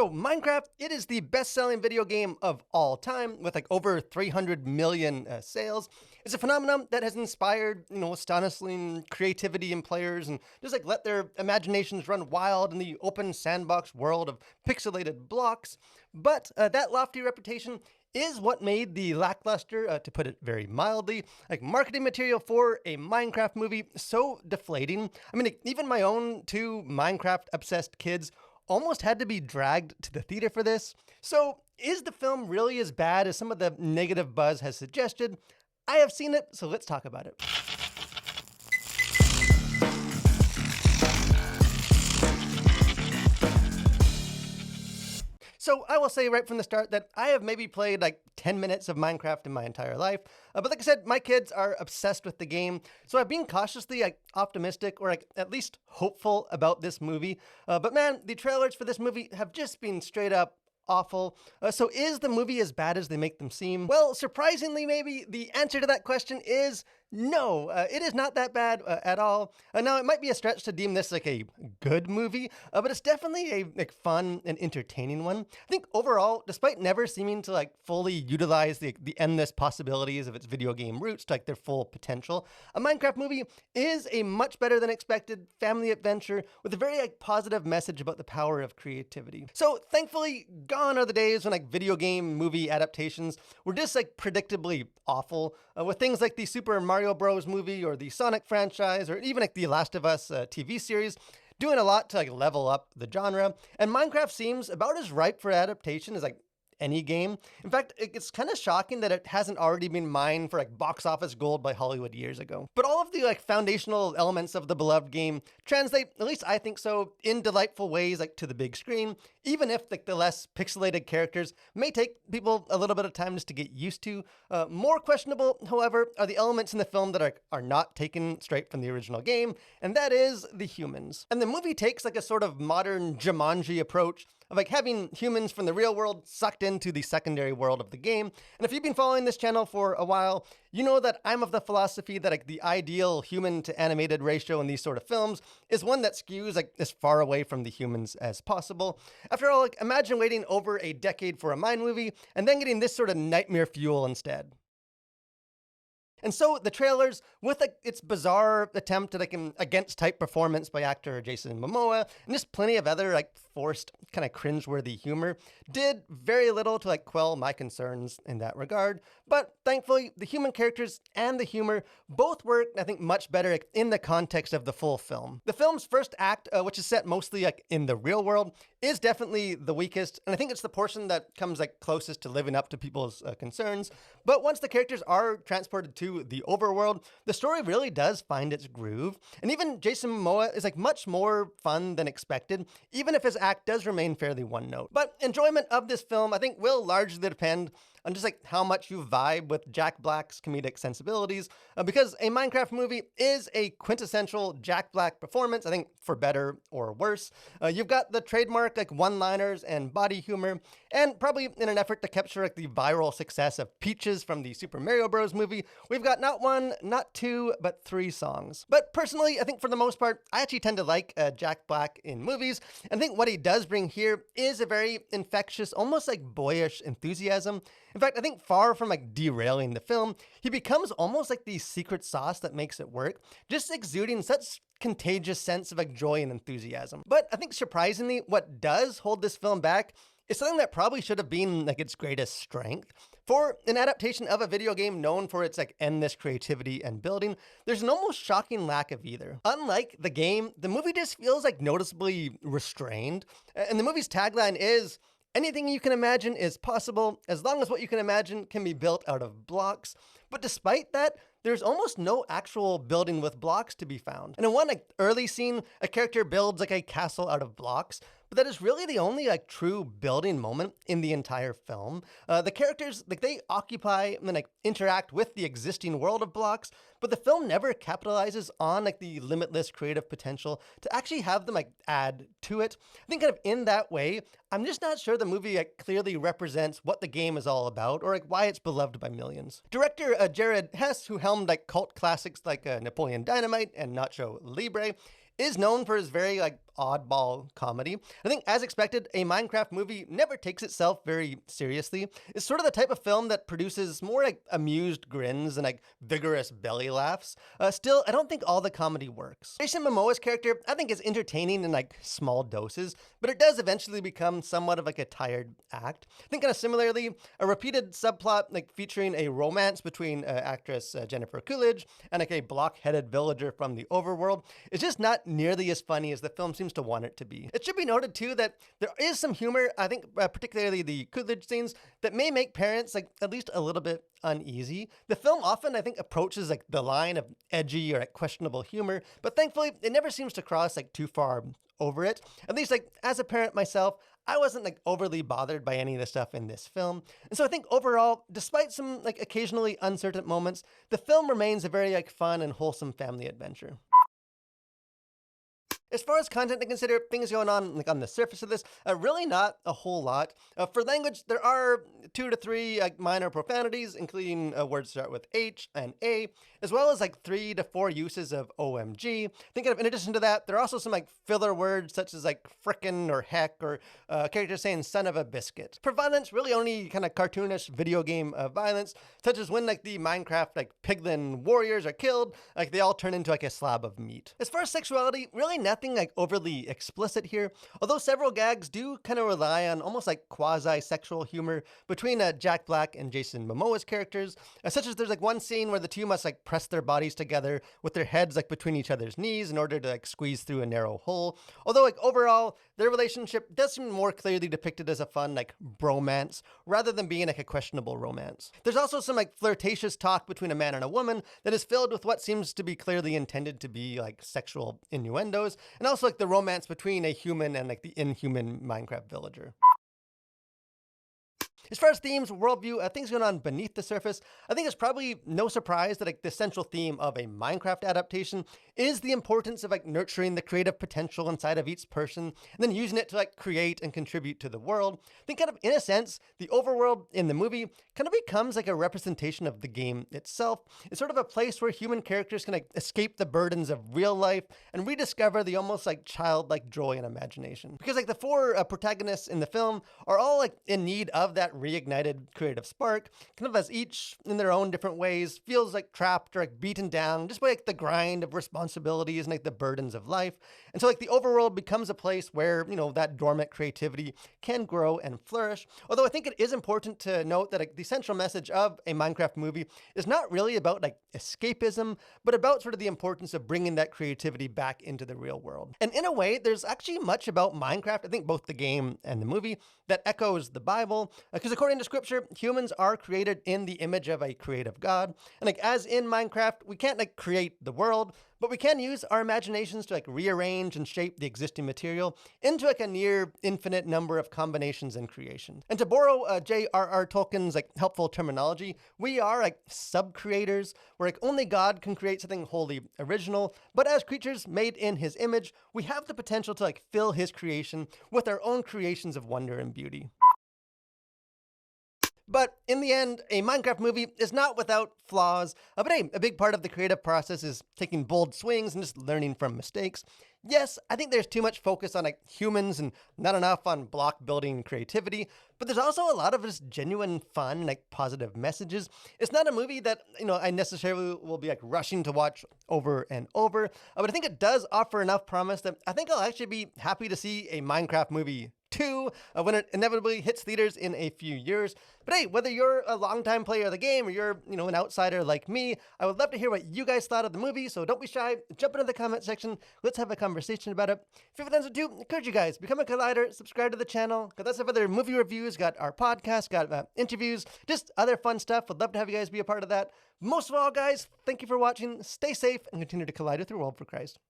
So Minecraft, it is the best-selling video game of all time with like over 300 million sales. It's a phenomenon that has inspired, astonishing creativity in players and just like let their imaginations run wild in the open sandbox world of pixelated blocks. But that lofty reputation is what made the lackluster, to put it very mildly, like marketing material for a Minecraft movie so deflating. I mean, even my own two Minecraft obsessed kids almost had to be dragged to the theater for this. So, is the film really as bad as some of the negative buzz has suggested? I have seen it, so let's talk about it. So I will say right from the start that I have maybe played like 10 minutes of Minecraft in my entire life. But like I said, my kids are obsessed with the game. So I've been cautiously optimistic or at least hopeful about this movie. But man, the trailers for this movie have just been straight up awful. So is the movie as bad as they make them seem? Well, surprisingly, maybe the answer to that question is no. It is not that bad at all. Now, it might be a stretch to deem this like a good movie, but it's definitely a fun and entertaining one. I think overall, despite never seeming to fully utilize the endless possibilities of its video game roots to their full potential, a Minecraft movie is a much better than expected family adventure with a very positive message about the power of creativity. So thankfully, gone are the days when video game movie adaptations were just predictably awful, with things like the Super Mario Bros. Movie or the Sonic franchise or even the Last of Us TV series doing a lot to level up the genre. And Minecraft seems about as ripe for adaptation as any game. In fact, it's kind of shocking that it hasn't already been mined for box office gold by Hollywood years ago. But all of the foundational elements of the beloved game translate, at least I think so, in delightful ways to the big screen, even if the less pixelated characters may take people a little bit of time just to get used to. More questionable, however, are the elements in the film that are not taken straight from the original game, and that is the humans. And the movie takes a sort of modern Jumanji approach of having humans from the real world sucked into the secondary world of the game. And if you've been following this channel for a while, you know that I'm of the philosophy that the ideal human to animated ratio in these sort of films is one that skews as far away from the humans as possible. After all, imagine waiting over a decade for a Mine movie and then getting this sort of nightmare fuel instead. And so the trailers, with its bizarre attempt at an against-type performance by actor Jason Momoa, and just plenty of other forced, kind of cringeworthy humor, did very little to quell my concerns in that regard. But thankfully, the human characters and the humor both work, I think, much better in the context of the full film. The film's first act, which is set mostly in the real world, is definitely the weakest, and I think it's the portion that comes closest to living up to people's concerns. But once the characters are transported to the overworld, the story really does find its groove. And even Jason Momoa is much more fun than expected, even if his act does remain fairly one note. But enjoyment of this film, I think, will largely depend on just how much you vibe with Jack Black's comedic sensibilities, because a Minecraft movie is a quintessential Jack Black performance, I think, for better or worse. You've got the trademark one-liners and body humor, and probably in an effort to capture the viral success of Peaches from the Super Mario Bros. Movie, we've got not one, not two, but three songs. But personally, I think for the most part, I actually tend to like Jack Black in movies, and I think what he does bring here is a very infectious, almost boyish enthusiasm. In fact, I think far from derailing the film, he becomes almost the secret sauce that makes it work, just exuding such contagious sense of joy and enthusiasm. But I think surprisingly, what does hold this film back is something that probably should have been its greatest strength. For an adaptation of a video game known for its endless creativity and building, there's an almost shocking lack of either. Unlike the game, the movie just feels noticeably restrained, and the movie's tagline is, "Anything you can imagine is possible, as long as what you can imagine can be built out of blocks." But despite that, there's almost no actual building with blocks to be found. And in one early scene, a character builds a castle out of blocks, but that is really the only true building moment in the entire film. The characters, they occupy and then interact with the existing world of blocks, but the film never capitalizes on the limitless creative potential to actually have them add to it. I think kind of in that way, I'm just not sure the movie clearly represents what the game is all about or why it's beloved by millions. Director Jared Hess, who helmed cult classics like Napoleon Dynamite and Nacho Libre, is known for his very oddball comedy. I think, as expected, a Minecraft movie never takes itself very seriously. It's sort of the type of film that produces more amused grins and vigorous belly laughs. Still, I don't think all the comedy works. Jason Momoa's character, I think, is entertaining in small doses, but it does eventually become somewhat of a tired act. I think kind of similarly, a repeated subplot featuring a romance between actress Jennifer Coolidge and a block-headed villager from the overworld is just not nearly as funny as the film seems to want it to be. It should be noted too that there is some humor, I think, particularly the Coolidge scenes, that may make parents at least a little bit uneasy. The film often, I think, approaches the line of edgy or questionable humor, but thankfully it never seems to cross too far over it. At least as a parent myself, I wasn't overly bothered by any of the stuff in this film. And so I think overall, despite some occasionally uncertain moments, the film remains a very fun and wholesome family adventure. As far as content to consider, things going on on the surface of this, really not a whole lot. For language, there are 2 to 3 minor profanities, including words that start with H and A, as well as 3 to 4 uses of OMG. In addition to that, there are also some filler words such as frickin' or heck, or characters saying son of a biscuit. For violence, really only kind of cartoonish video game violence, such as when the Minecraft piglin warriors are killed, they all turn into a slab of meat. As far as sexuality, really nothing overly explicit here, although several gags do kind of rely on almost quasi-sexual humor between Jack Black and Jason Momoa's characters, such as there's one scene where the two must press their bodies together with their heads between each other's knees in order to squeeze through a narrow hole. Although overall, their relationship does seem more clearly depicted as a fun bromance rather than being a questionable romance. There's also some flirtatious talk between a man and a woman that is filled with what seems to be clearly intended to be sexual innuendos, and also the romance between a human and the inhuman Minecraft villager. As far as themes, worldview, things going on beneath the surface, I think it's probably no surprise that the central theme of a Minecraft adaptation is the importance of nurturing the creative potential inside of each person and then using it to create and contribute to the world. I think kind of in a sense, the overworld in the movie kind of becomes a representation of the game itself. It's sort of a place where human characters can escape the burdens of real life and rediscover the almost childlike joy and imagination. Because the 4 protagonists in the film are all in need of that reignited creative spark, kind of as each in their own different ways feels trapped or beaten down just by the grind of responsibilities and the burdens of life. And so the overworld becomes a place where, that dormant creativity can grow and flourish. Although I think it is important to note that the central message of a Minecraft movie is not really about escapism, but about sort of the importance of bringing that creativity back into the real world. And in a way, there's actually much about Minecraft, I think both the game and the movie, that echoes the Bible, because according to scripture, humans are created in the image of a creative God. And as in Minecraft, we can't create the world, but we can use our imaginations to rearrange and shape the existing material into a near infinite number of combinations and creations. And to borrow J.R.R. Tolkien's helpful terminology, we are sub-creators, where only God can create something wholly original, but as creatures made in his image, we have the potential to fill his creation with our own creations of wonder and beauty. But in the end, a Minecraft movie is not without flaws, but hey, a big part of the creative process is taking bold swings and just learning from mistakes. Yes, I think there's too much focus on humans and not enough on block building creativity, but there's also a lot of just genuine fun, positive messages. It's not a movie that, I necessarily will be rushing to watch over and over, but I think it does offer enough promise that I think I'll actually be happy to see a Minecraft movie 2 when it inevitably hits theaters in a few years. But hey, whether you're a longtime player of the game or you're, an outsider like me, I would love to hear what you guys thought of the movie, so don't be shy. Jump into the comment section. Let's have a conversation about it. If you haven't done so too, encourage you guys, become a collider, subscribe to the channel. Got lots of other movie reviews, got our podcast, got interviews, just other fun stuff. Would love to have you guys be a part of that. Most of all, guys, thank you for watching. Stay safe and continue to collide with your world for Christ.